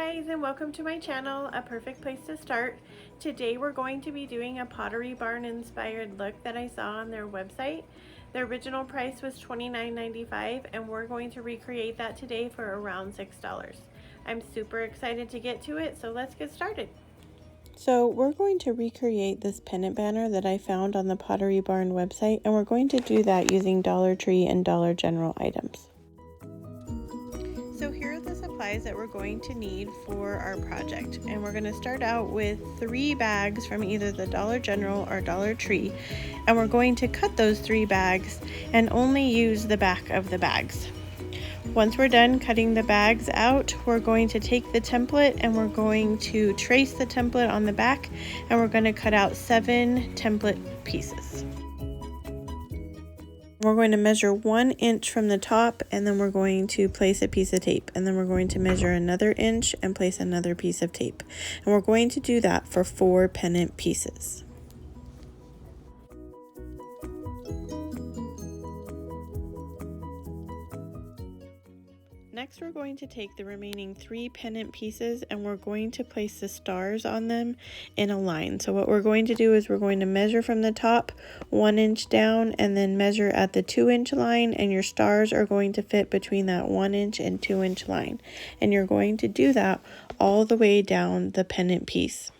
guys, and welcome to my channel, a perfect place to start. Today we're going to be doing a Pottery Barn inspired look that I saw on their website. The original price was $29.95 and we're going to recreate that today for around $6. I'm super excited to get to it, so let's get started. So we're going to recreate this pennant banner that I found on the Pottery Barn website, and we're going to do that using Dollar Tree and Dollar General items. So here are the supplies that we're going to need for our project, and we're going to start out with 3 bags from either the Dollar General or Dollar Tree, and we're going to cut those 3 bags and only use the back of the bags. Once we're done cutting the bags out, we're going to take the template and we're going to trace the template on the back, and we're going to cut out 7 template pieces. We're going to measure 1 inch from the top, and then we're going to place a piece of tape, and then we're going to measure another inch and place another piece of tape, and we're going to do that for 4 pennant pieces. Next, we're going to take the remaining 3 pennant pieces and we're going to place the stars on them in a line. So what we're going to do is we're going to measure from the top 1 inch down and then measure at the 2-inch line, and your stars are going to fit between that 1 inch and 2-inch line. And you're going to do that all the way down the pennant piece.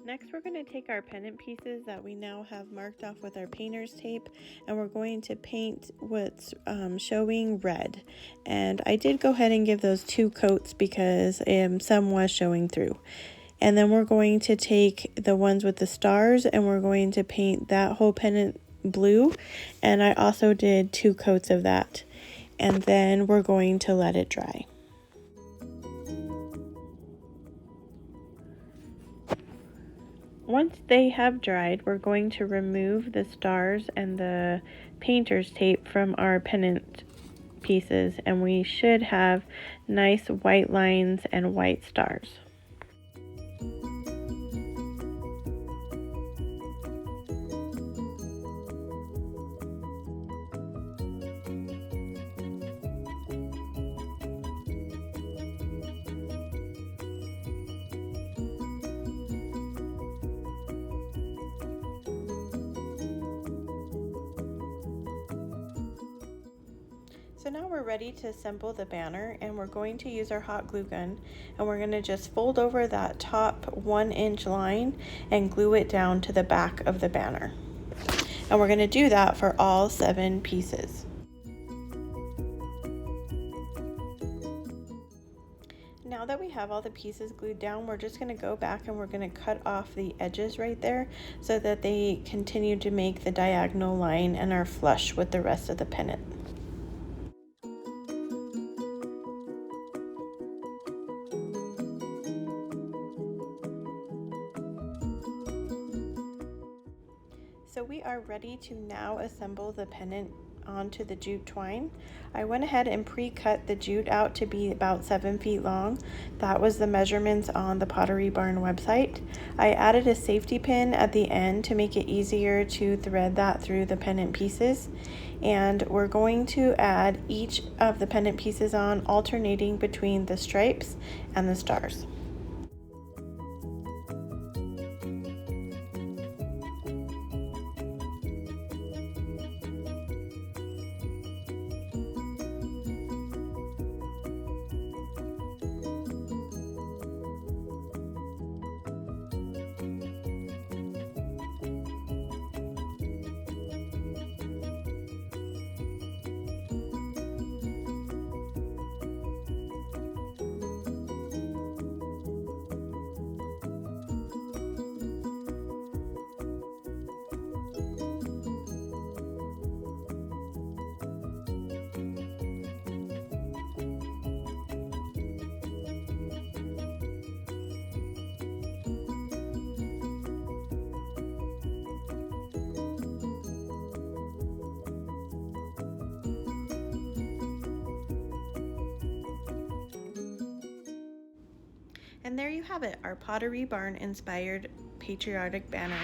Next, we're going to take our pennant pieces that we now have marked off with our painter's tape, and we're going to paint what's showing red. And I did go ahead and give those 2 coats because some was showing through. And then we're going to take the ones with the stars and we're going to paint that whole pennant blue. And I also did 2 coats of that. And then we're going to let it dry. Once they have dried, we're going to remove the stars and the painter's tape from our pennant pieces, and we should have nice white lines and white stars. So now we're ready to assemble the banner, and we're going to use our hot glue gun, and we're going to just fold over that top 1-inch line and glue it down to the back of the banner. And we're going to do that for all 7 pieces. Now that we have all the pieces glued down, we're just going to go back and we're going to cut off the edges right there so that they continue to make the diagonal line and are flush with the rest of the pennant. So we are ready to now assemble the pennant onto the jute twine. I went ahead and pre-cut the jute out to be about 7 feet long. That was the measurements on the Pottery Barn website. I added a safety pin at the end to make it easier to thread that through the pennant pieces. And we're going to add each of the pennant pieces on, alternating between the stripes and the stars. And there you have it, our Pottery Barn inspired patriotic banner.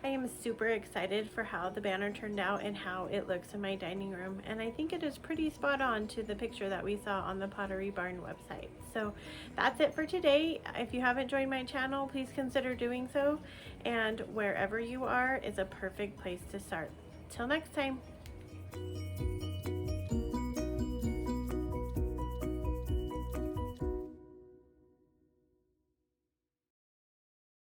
I am super excited for how the banner turned out and how it looks in my dining room, and I think it is pretty spot on to the picture that we saw on the Pottery Barn website. So that's it for today. If you haven't joined my channel, please consider doing so, and wherever you are is a perfect place to start. Till next time.